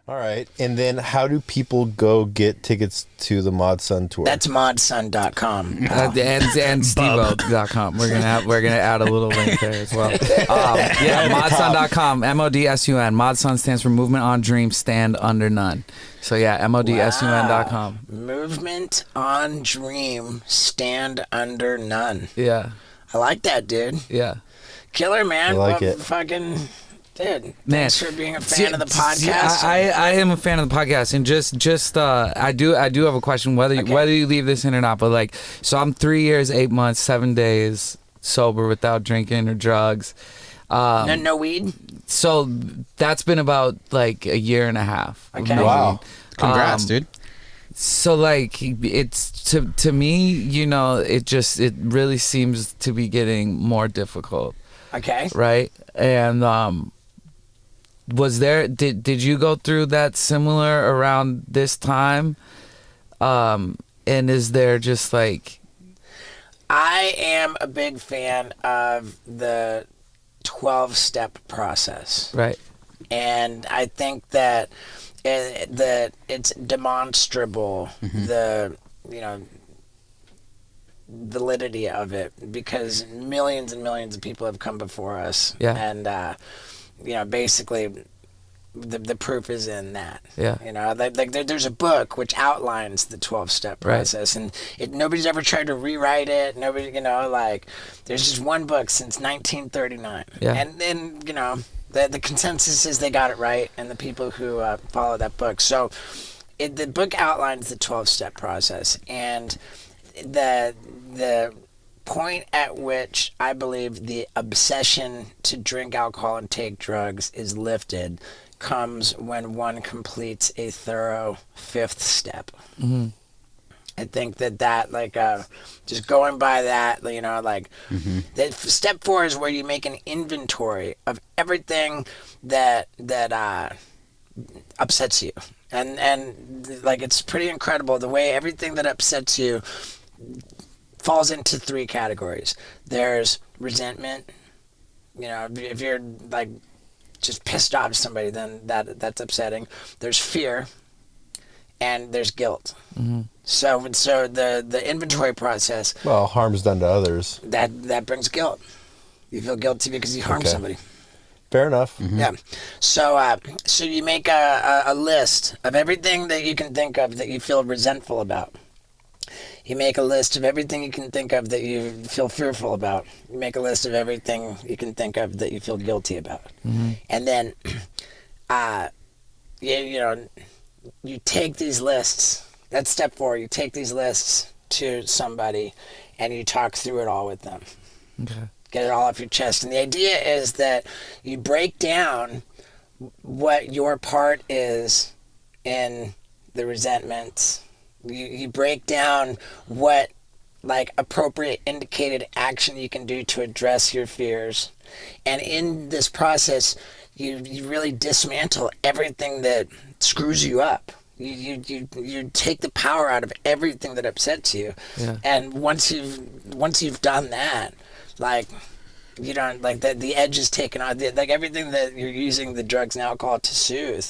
All right. And then how do people go get tickets to the ModSun tour? That's ModSun.com. And Steve0.com. We're gonna add a little link there as well. Yeah, ModSun.com. ModSun. ModSun stands for Movement on Dream, Stand Under None. So yeah, ModSun.com. Movement on Dream, Stand Under None. Yeah. I like that, dude. Yeah. Killer, man. I like it. Fucking... Dude, Man, thanks for being a fan of the podcast. I am a fan of the podcast, and just I do have a question, whether you leave this in or not. But like, so I'm 3 years, 8 months, 7 days sober without drinking or drugs. No weed. So that's been about like a year and a half. Okay. Wow. Congrats, dude. So like, it's to me, you know, it really seems to be getting more difficult. Okay. Right, and did you go through that similar around this time? And is there just like... I am a big fan of the 12-step process. Right. And I think that it's demonstrable, the validity of it, because millions and millions of people have come before us. Yeah. And basically the proof is in that. Yeah. There's a book which outlines the 12-step process, and nobody's ever tried to rewrite it. Nobody, there's just one book since 1939. Yeah. And then, the consensus is they got it right, and the people who follow that book. So the book outlines the 12-step process, and the point at which I believe the obsession to drink alcohol and take drugs is lifted comes when one completes a thorough 5th step. Mm-hmm. I think that just going by that, that step 4 is where you make an inventory of everything that upsets you. And it's pretty incredible the way everything that upsets you falls into 3 categories. There's resentment. If you're just pissed off at somebody, then that's upsetting. There's fear, and there's guilt. Mm-hmm. So the inventory process. Well, harm's done to others. That brings guilt. You feel guilty because you harmed somebody. Fair enough. Mm-hmm. Yeah. So you make a list of everything that you can think of that you feel resentful about. You make a list of everything you can think of that you feel fearful about. You make a list of everything you can think of that you feel guilty about. Mm-hmm. And then, you take these lists. That's step 4. You take these lists to somebody and you talk through it all with them. Okay. Get it all off your chest. And the idea is that you break down what your part is in the resentments. You break down what appropriate indicated action you can do to address your fears. And in this process, you really dismantle everything that screws you up. You take the power out of everything that upsets you. Yeah. And once you've done that, you don't the edge is taken out. Everything that you're using the drugs and alcohol to soothe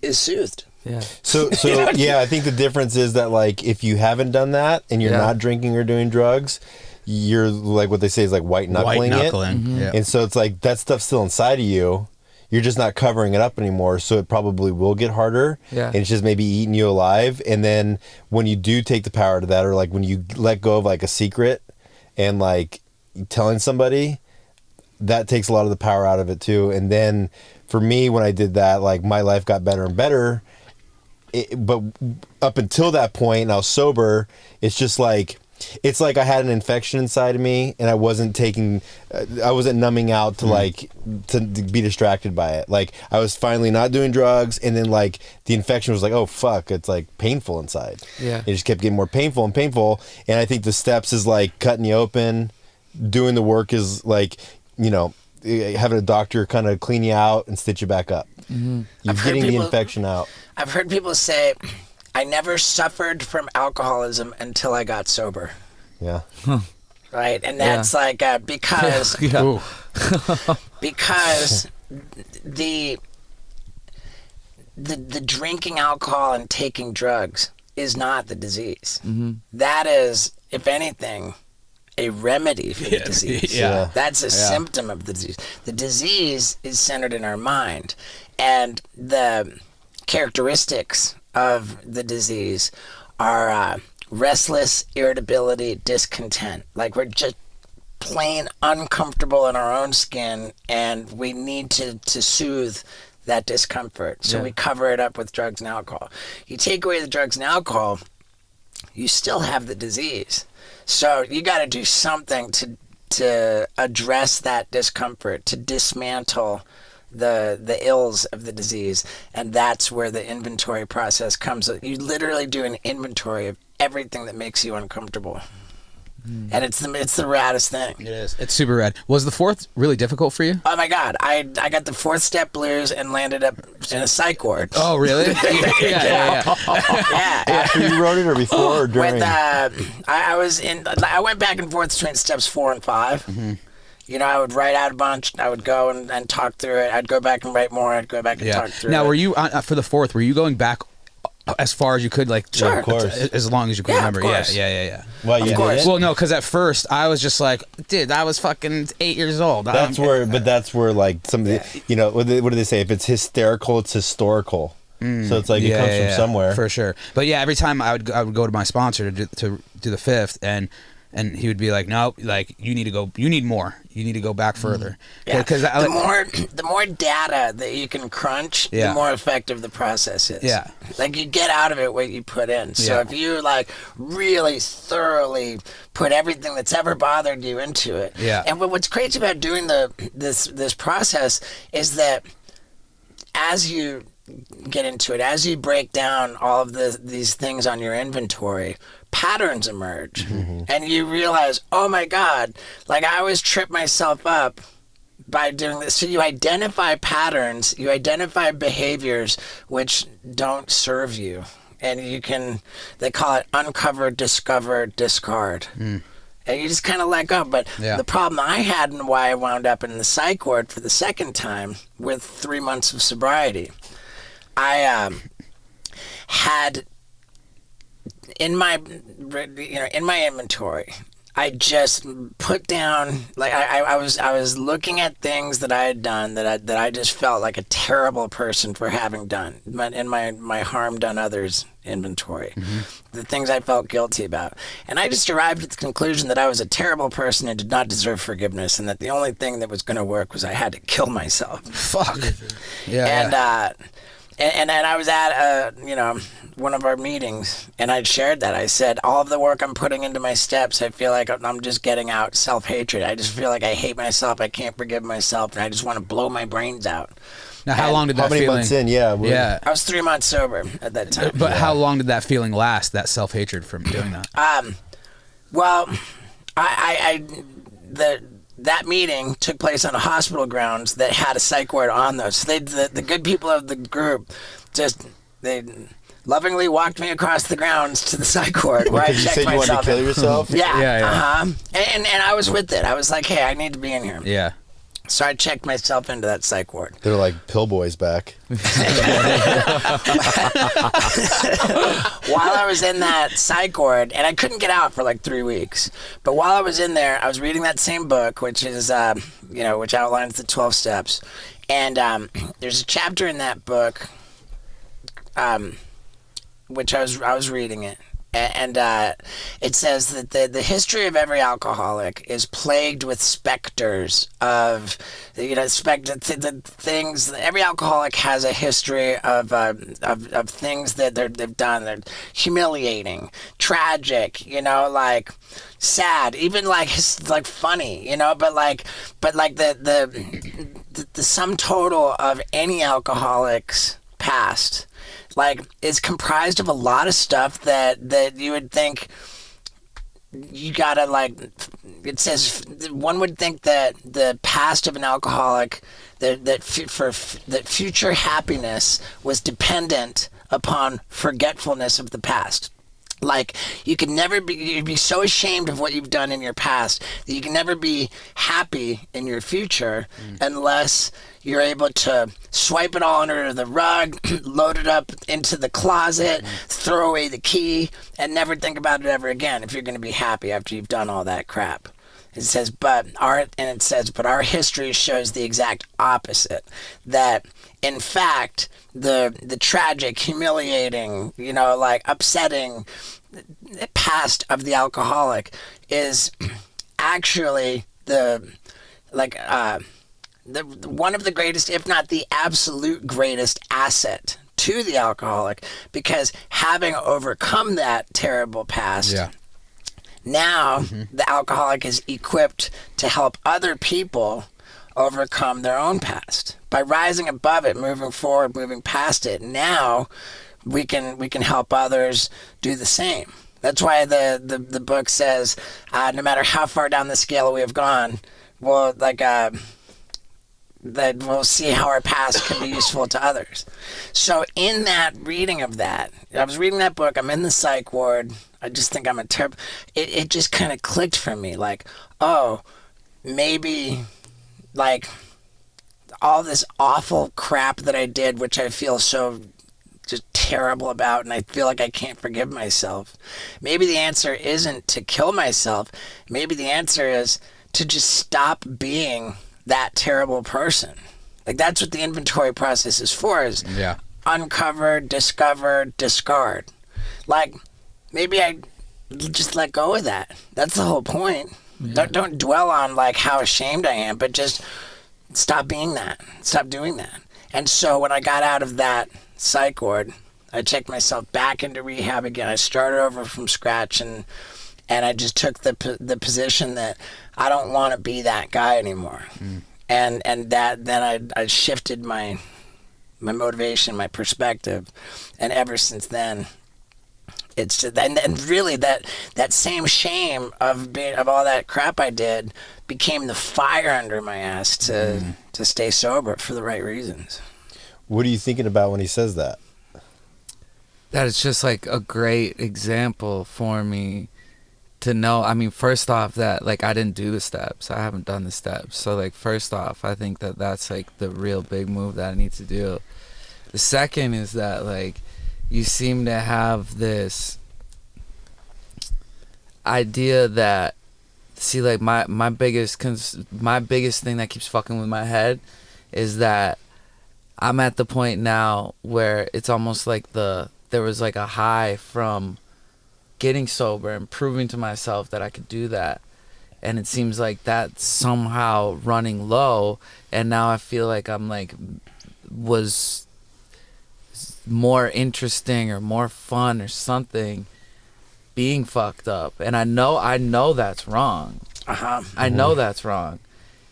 is soothed. Yeah. So yeah, I think the difference is that if you haven't done that and you're not drinking or doing drugs, you're what they say is white knuckling it. Mm-hmm. Yeah. And so it's that stuff's still inside of you. You're just not covering it up anymore, so it probably will get harder. Yeah. And it's just maybe eating you alive. And then when you do take the power to that, or when you let go of a secret and telling somebody, that takes a lot of the power out of it too. And then for me, when I did that, my life got better and better. But up until that point, and I was sober, it's just it's I had an infection inside of me, and I wasn't numbing out to to be distracted by it. I was finally not doing drugs, and then the infection was oh fuck, it's painful inside. Yeah. It just kept getting more painful and painful. And I think the steps is cutting you open, doing the work is having a doctor kind of clean you out and stitch you back up. Mm-hmm. You're getting the infection out. I've heard people say, I never suffered from alcoholism until I got sober. Yeah. Huh. Right? And that's because because the drinking alcohol and taking drugs is not the disease. That is, if anything, a remedy for the disease. Yeah. That's a symptom of the disease. The disease is centered in our mind, and the characteristics of the disease are restless, irritability, discontent. Like we're just plain uncomfortable in our own skin, and we need to soothe that discomfort. So we cover it up with drugs and alcohol. You take away the drugs and alcohol, you still have the disease. So you got to do something to address that discomfort, to dismantle the ills of the disease, and that's where the inventory process comes. You literally do an inventory of everything that makes you uncomfortable. And it's the raddest thing. It is. It's super rad. Was the fourth really difficult for you? Oh my God, I got the fourth step blues and landed up in a psych ward. Oh, really? Yeah. Yeah. After you wrote it or before or during? I went back and forth between steps 4 and 5. You know, I would write out a bunch. I would go and talk through it. I'd go back and write more. I'd go back and talk through it. Now, were you, for the fourth, were you going back as far as you could, like, Sure. Of course. as long as you could Yeah, remember? of course. Yeah. Well, you Of course. did it? Well, no, because at first I was just like, dude, I was fucking 8 years old. That's where like some of the, you know, what do they say? If it's hysterical, it's historical. So it's like it comes from somewhere. For sure. But yeah, every time I would go to my sponsor to do the fifth, and he would be like, no, like you need more. You need to go back further. Yeah. Because the more data that you can crunch, the more effective the process is. Yeah. Like you get out of it what you put in. So Yeah. if you like really thoroughly put everything that's ever bothered you into it. Yeah. And what's crazy about doing this process is that as you get into it, as you break down all of these things on your inventory, patterns emerge. And you realize, oh my God, like I always trip myself up by doing this. So you identify patterns, you identify behaviors which don't serve you. And they call it uncover, discover, discard. And you just kind of let go. But the problem I had and why I wound up in the psych ward for the second time with 3 months of sobriety, I had in my inventory, I just put down, like I was looking at things that I had done that I just felt like a terrible person for having done in my harm done others inventory, the things I felt guilty about, and I just arrived at the conclusion that I was a terrible person and did not deserve forgiveness, and that the only thing that was going to work was I had to kill myself. fuck. And I was at one of our meetings, and I'd shared that. I said, all of the work I'm putting into my steps, I feel like I'm just getting out self-hatred. I just feel like I hate myself, I can't forgive myself, and I just want to blow my brains out. Now, how long did that How many feeling? months in? Yeah. I was 3 months sober at that time. But how long did that feeling last? That self-hatred from doing that? Well, that meeting took place on a hospital grounds that had a psych ward on those. So the good people of the group they lovingly walked me across the grounds to the psych ward where I Because you checked said you wanted to myself kill in. yourself? Yeah. And I was with it. I was like, hey, I need to be in here. Yeah. So I checked myself into that psych ward. They're like pill boys back. While I was in that psych ward, and I couldn't get out for like 3 weeks, but while I was in there, I was reading that same book, which is, which outlines the 12 steps. And there's a chapter in that book, which I was reading it. And it says that the history of every alcoholic is plagued with specters of, the things. Every alcoholic has a history of things that they've done. They're humiliating, tragic, like sad, even like funny, but the sum total of any alcoholic's past, is comprised of a lot of stuff that you would think you gotta, it says one would think that the past of an alcoholic, that future happiness was dependent upon forgetfulness of the past. Like, you can never be, you'd be so ashamed of what you've done in your past that you can never be happy in your future unless you're able to swipe it all under the rug, load it up into the closet, throw away the key, and never think about it ever again if you're going to be happy after you've done all that crap. It says, but our history shows the exact opposite. That, in fact, the tragic, humiliating, like upsetting past of the alcoholic is actually the one of the greatest, if not the absolute greatest asset to the alcoholic, because having overcome that terrible past, now the alcoholic is equipped to help other people overcome their own past. By rising above it, moving forward, moving past it, now we can help others do the same. That's why the book says, no matter how far down the scale we have gone, that we'll see how our past can be useful to others. So in that reading of that, I was reading that book, I'm in the psych ward, I just think I'm a terrible, it just kind of clicked for me, like, oh, maybe, like, all this awful crap that I did, which I feel so just terrible about, and I feel like I can't forgive myself. Maybe the answer isn't to kill myself. Maybe the answer is to just stop being that terrible person. Like, that's what the inventory process is for, is uncover, discover, discard. Like, maybe I just let go of that. That's the whole point. Don't dwell on, like, how ashamed I am, but just stop being that. Stop doing that. And so when I got out of that psych ward, I checked myself back into rehab again. I started over from scratch, and I just took the position that I don't want to be that guy anymore. And that then I shifted my motivation, my perspective, and ever since then, it's just, and really that same shame of all that crap I did became the fire under my ass to stay sober for the right reasons. What are you thinking about when he says that? That it's just like a great example for me to know. I mean, first off, that like I didn't do the steps. I haven't done the steps. So like, first off, I think that that's like the real big move that I need to do. The second is that like you seem to have this idea that, see, like my biggest thing that keeps fucking with my head is that I'm at the point now where it's almost like there was like a high from getting sober and proving to myself that I could do that, and it seems like that's somehow running low, and now I feel like I'm like was more interesting or more fun or something being fucked up, and I know that's wrong. I know that's wrong,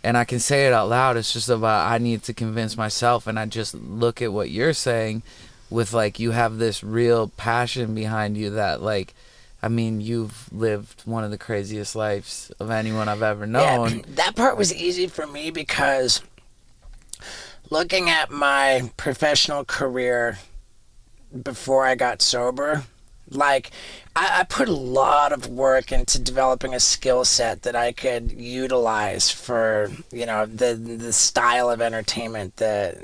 and I can say it out loud. It's just about I need to convince myself, and I just look at what you're saying with like you have this real passion behind you that like, I mean, you've lived one of the craziest lives of anyone I've ever known. Yeah, that part was easy for me because looking at my professional career before I got sober, like I put a lot of work into developing a skill set that I could utilize for, the style of entertainment that,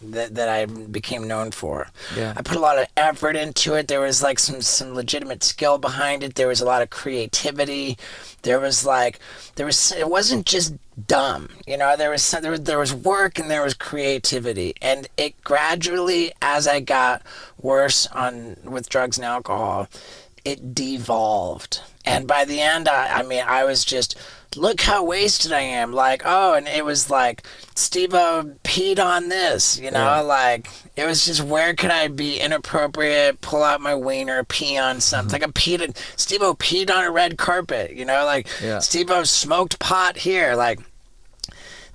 that I became known for. Yeah. I put a lot of effort into it. There was like some legitimate skill behind it. There was a lot of creativity. It wasn't just dumb, there was work and there was creativity, and it gradually, as I got worse with drugs and alcohol, it devolved. And by the end, I was just, look how wasted I am. Like, oh, and it was like, Steve0 peed on this, like, it was just, where could I be inappropriate, pull out my wiener, pee on something. Like, Steve0 peed on a red carpet, Steve0 smoked pot here. Like,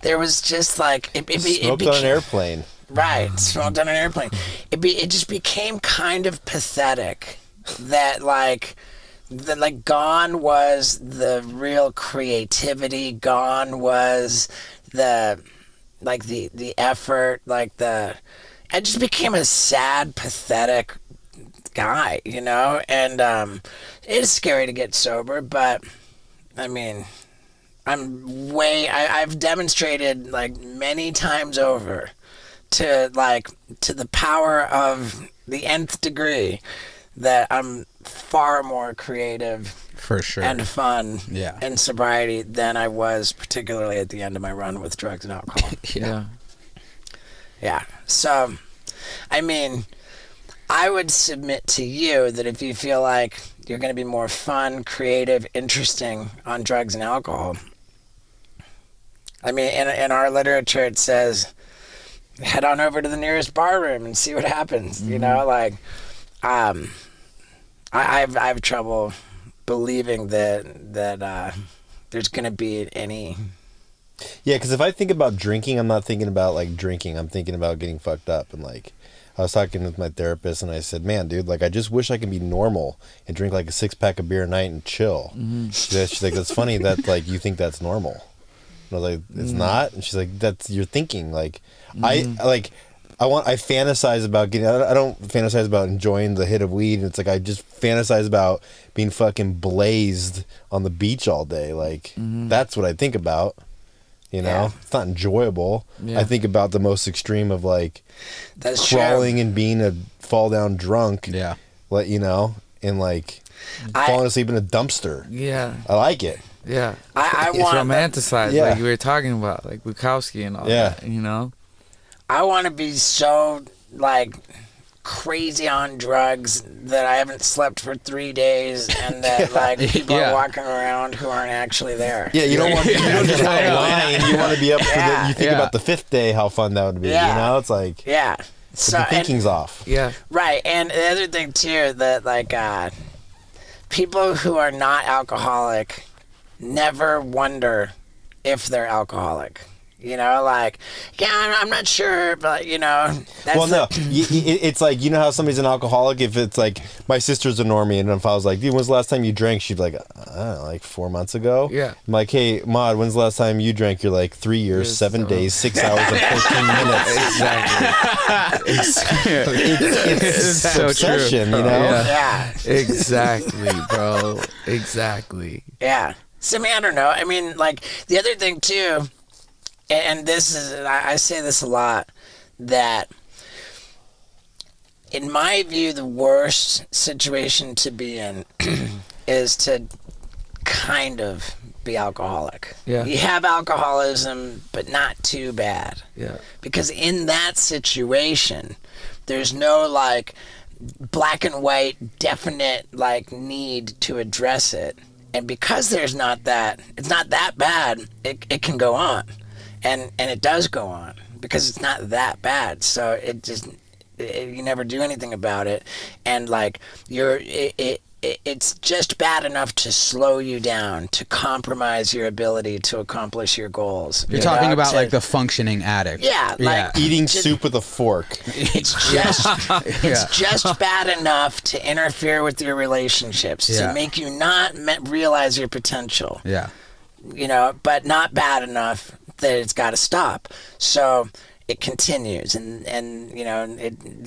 there was just like, Smoked on an airplane. Right, smoked on an airplane. It just became kind of pathetic that gone was the real creativity, gone was the effort, it just became a sad, pathetic guy, you know, and it's scary to get sober, but I mean, I've demonstrated like many times over to the power of the nth degree that I'm far more creative For sure. and fun Yeah. in sobriety than I was particularly at the end of my run with drugs and alcohol. Yeah. Yeah. So, I mean, I would submit to you that if you feel like you're going to be more fun, creative, interesting on drugs and alcohol, I mean, in our literature, it says, head on over to the nearest bar room and see what happens. You know, like, I have trouble believing that there's going to be any. Yeah, because if I think about drinking, I'm not thinking about like drinking. I'm thinking about getting fucked up. And like, I was talking with my therapist, and I said, "Man, dude, like, I just wish I could be normal and drink like a 6-pack of beer a night and chill." She's like, "That's funny that like you think that's normal." And I was like, "It's not." And she's like, "That's you're thinking." Like, I fantasize about getting. I don't fantasize about enjoying the hit of weed. And it's like I just fantasize about being fucking blazed on the beach all day. Like that's what I think about. You know, Yeah. it's not enjoyable. Yeah. I think about the most extreme of like That's crawling true. and being a fall down drunk. Yeah. Like, you know, and like falling asleep in a dumpster. Yeah. I like it. Yeah. I It's want romanticized, Yeah. like you were talking about, like Bukowski and all Yeah. that, you know? I want to be so like crazy on drugs that I haven't slept for 3 days, and that like people Yeah. are walking around who aren't actually there. Yeah, you don't want you don't just want to line. You want to be up for Yeah. the. You think Yeah. about the 5th day, how fun that would be. Yeah. You know, it's like Yeah. So the and, thinking's off. Yeah. right, and the other thing too that like people who are not alcoholic never wonder if they're alcoholic. You know, like, yeah, I'm not sure, but you know, that's Well, no, it's like, you know how somebody's an alcoholic. If it's like my sister's a normie, and if I was like, "Dude, when's the last time you drank?" She'd be like, "I don't know, like 4 months ago." Yeah. I'm like, "Hey, Maud, when's the last time you drank?" You're like, 3 years, Years, 7 so- days, 6 hours, and 14 minutes. Exactly. It's so obsession, true. you know. Yeah. yeah. Exactly, bro. Exactly. Yeah. So, I mean, I don't know. I mean, like, the other thing, too, and this is, I say this a lot, that in my view, the worst situation to be in is to kind of be alcoholic. Yeah. You have alcoholism, but not too bad. Yeah. Because in that situation, there's no, like, black and white, definite, like, need to address it. And because there's not that, it's not that bad, it can go on. And it does go on because it's not that bad. So it just, you never do anything about it. And like, it's just bad enough to slow you down, to compromise your ability to accomplish your goals. You're you talking know, about to- like the functioning addict. Yeah, like Eating just- soup with a fork. It's just it's just bad enough to interfere with your relationships, Yeah. to make you not realize your potential. Yeah. You know, but not bad enough that it's got to stop. So it continues, and you know,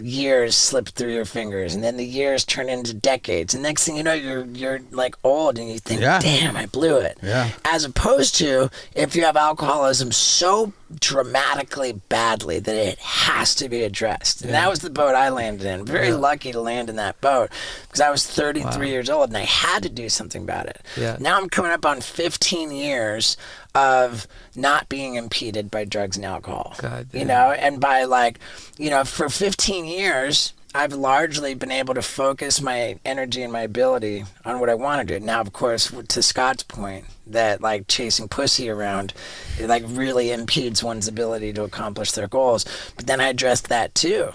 years slip through your fingers, and then the years turn into decades, and next thing you know, you're like old, and you think, Yeah. damn, I blew it. Yeah. As opposed to if you have alcoholism so dramatically badly that it has to be addressed. And that was the boat I landed in. Very lucky to land in that boat because I was 33 years old and I had to do something about it. Yeah. Now I'm coming up on 15 years of not being impeded by drugs and alcohol. God damn. You know, and by like, you know, for 15 years, I've largely been able to focus my energy and my ability on what I want to do. Now, of course, to Scott's point, that like chasing pussy around, it like really impedes one's ability to accomplish their goals. But then I addressed that too,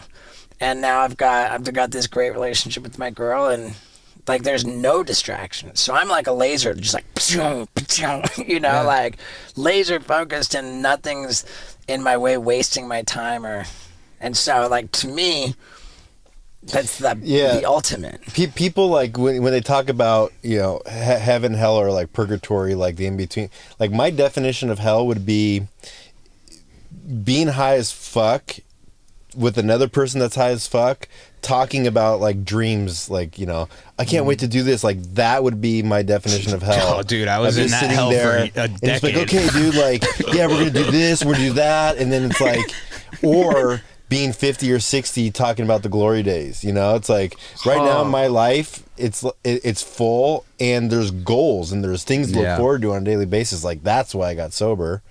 and now I've got this great relationship with my girl, and like there's no distraction. So I'm like a laser, just like you know, like laser focused, and nothing's in my way wasting my time and so like to me. That's the ultimate. People like when they talk about, you know, heaven, hell, or like purgatory, like the in between. Like my definition of hell would be being high as fuck with another person that's high as fuck, talking about like dreams, like, you know, I can't wait to do this. Like that would be my definition of hell. Oh, dude, I was Of in just that sitting hell there, for a and it's like, decade. okay, dude, like, yeah, we're gonna do this, we're gonna do that, and then it's like, or being 50 or 60 talking about the glory days. You know, it's like right now in my life, it's full, and there's goals and there's things to look forward to on a daily basis. Like that's why I got sober.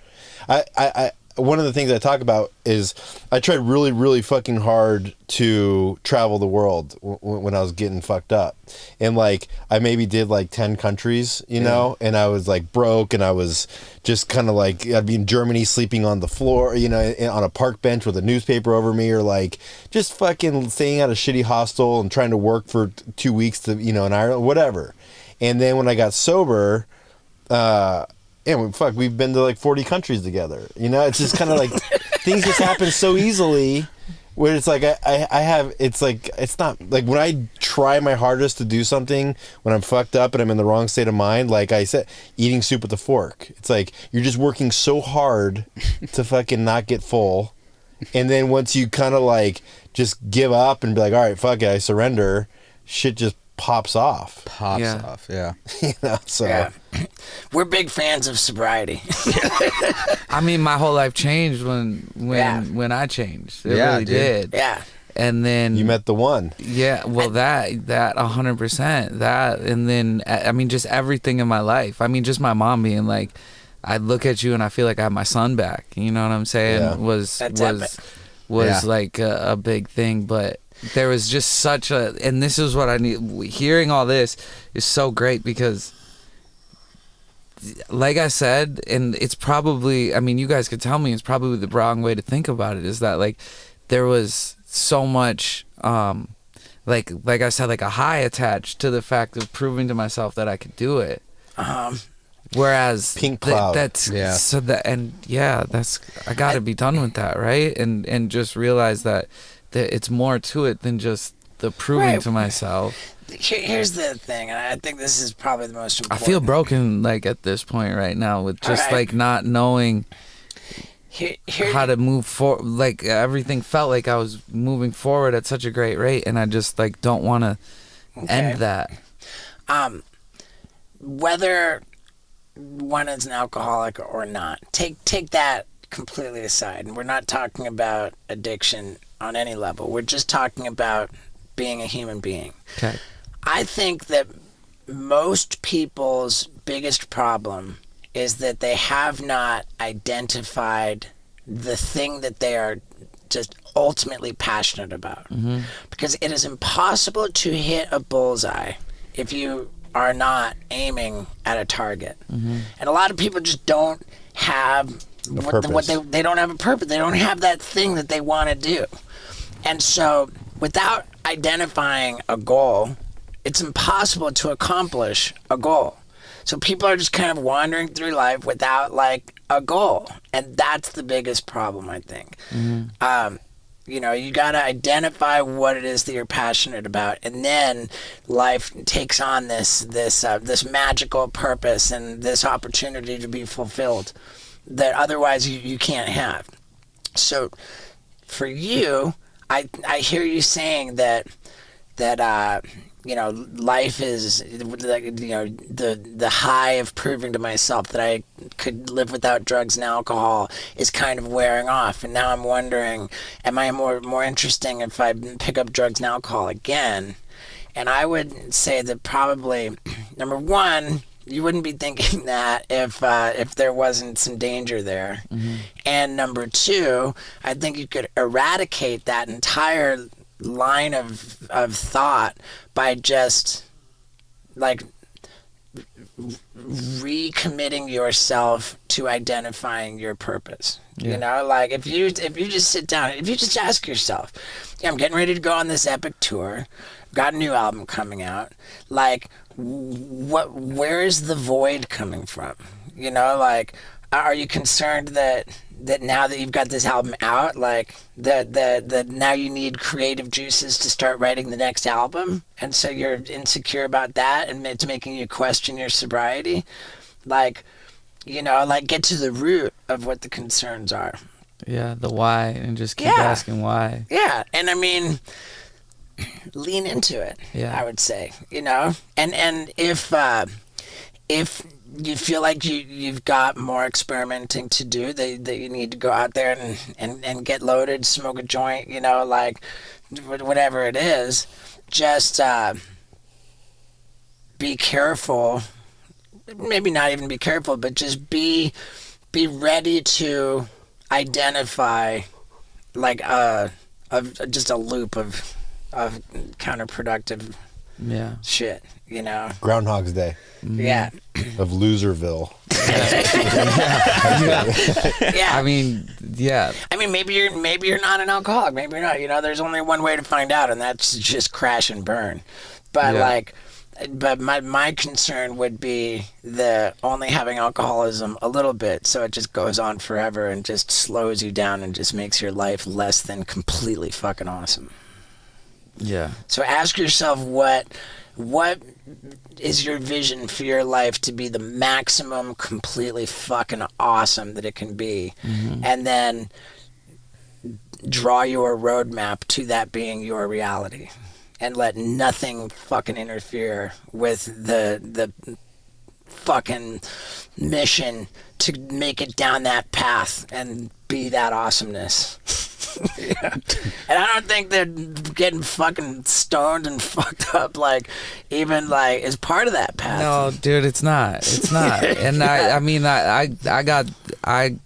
I one of the things I talk about is I tried really, really fucking hard to travel the world when I was getting fucked up. And like, I maybe did like 10 countries, you know, and I was like broke, and I was just kind of like, I'd be in Germany sleeping on the floor, you know, on a park bench with a newspaper over me, or like just fucking staying at a shitty hostel and trying to work for 2 weeks to, you know, in Ireland, whatever. And then when I got sober, we've been to like 40 countries together. You know, it's just kind of like things just happen so easily, where it's like it's not like when I try my hardest to do something when I'm fucked up and I'm in the wrong state of mind, like I said, eating soup with a fork. It's like you're just working so hard to fucking not get full. And then once you kind of like just give up and be like, all right, fuck it, I surrender, shit just pops off. Yeah. You know, so. Yeah. We're big fans of sobriety. I mean, my whole life changed when I changed. It really did. Yeah. And then You met the one. yeah, well, that 100%, that, and then I mean, just everything in my life. I mean, just my mom being like, I look at you and I feel like I have my son back. You know what I'm saying? Yeah. Was That's epic. like a big thing, but there was just such a, and this is what I need. Hearing all this is so great because, like I said, and it's probably, I mean, you guys could tell me it's probably the wrong way to think about it, is that like there was so much like I said, like a high attached to the fact of proving to myself that I could do it. Whereas Pink cloud. that's so that, and that's, I got to be done with that, right? And just realize that it's more to it than just the proving to myself. Here's the thing, and I think this is probably the most I important. feel broken, like at this point right now, with just like not knowing how to move forward. Like everything felt like I was moving forward at such a great rate, and I just like don't want to end that. Whether one is an alcoholic or not, take that completely aside, and we're not talking about addiction on any level. We're just talking about being a human being. Okay. I think that most people's biggest problem is that they have not identified the thing that they are just ultimately passionate about. Mm-hmm. Because it is impossible to hit a bullseye if you are not aiming at a target. Mm-hmm. And a lot of people just don't have they don't have a purpose. They don't have that thing that they want to do. And so without identifying a goal, it's impossible to accomplish a goal. So people are just kind of wandering through life without like a goal. And that's the biggest problem, I think. Mm-hmm. You know, you got to identify what it is that you're passionate about, and then life takes on this magical purpose and this opportunity to be fulfilled that otherwise you can't have. So for you, I hear you saying that you know, life is like, you know, the high of proving to myself that I could live without drugs and alcohol is kind of wearing off, and now I'm wondering, am I more interesting if I pick up drugs and alcohol again? And I would say that probably number one, you wouldn't be thinking that if there wasn't some danger there. Mm-hmm. And number two, I think you could eradicate that entire line of thought by just like recommitting yourself to identifying your purpose. Yeah. You know, like if you just sit down, if you just ask yourself, yeah, I'm getting ready to go on this epic tour, got a new album coming out, like where is the void coming from? You know, like are you concerned that now that you've got this album out, like that now you need creative juices to start writing the next album, and so you're insecure about that, and it's making you question your sobriety? Like, you know, like get to the root of what the concerns are. Yeah, the why, and just keep Yeah. asking why. Yeah, and I mean, lean into it. Yeah. I would say, and if you feel like you've got more experimenting to do, that you need to go out there and get loaded, smoke a joint, like whatever it is, just be careful. Maybe not even be careful, but just be ready to identify like just a loop of counterproductive Yeah. shit, Groundhog's Day Yeah. of Loserville. Yeah. I mean, yeah. I mean, maybe you're not an alcoholic. Maybe you're not. There's only one way to find out, and that's just crash and burn. But Yeah. but my concern would be the only having alcoholism a little bit, so it just goes on forever and just slows you down and just makes your life less than completely fucking awesome. Yeah. So ask yourself what is your vision for your life to be the maximum completely fucking awesome that it can be, and then draw your roadmap to that being your reality, and let nothing fucking interfere with the fucking mission to make it down that path and be that awesomeness. Yeah. And I don't think that getting fucking stoned and fucked up is part of that path. No, dude, it's not. It's not. And I mean, I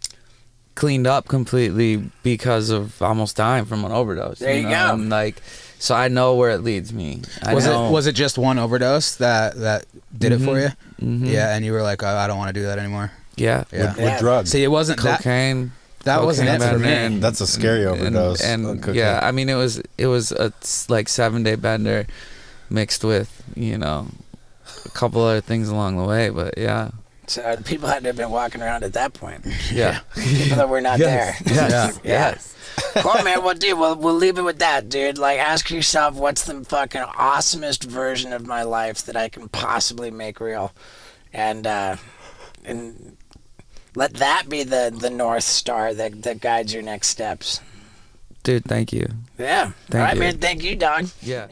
cleaned up completely because of almost dying from an overdose. There you go. And so I know where it leads me. Was it just one overdose that did it for you? Mhm. Yeah, and you were like, I don't want to do that anymore. Yeah. Yeah. With drugs. See, it wasn't Cocaine. that wasn't it for me. and- That's a scary overdose. And on cocaine. yeah, I mean, it was a 7-day bender mixed with a couple other things along the way, but yeah. So people had to have been walking around at that point. Yeah. People that were not there. Yes. Yeah. Yes. Cool, man. Well, dude, we'll leave it with that, dude. Ask yourself, what's the fucking awesomest version of my life that I can possibly make real, and let that be the North Star that guides your next steps. Dude, thank you. Yeah. Thank All right, you. man. Thank you, dog. Yeah.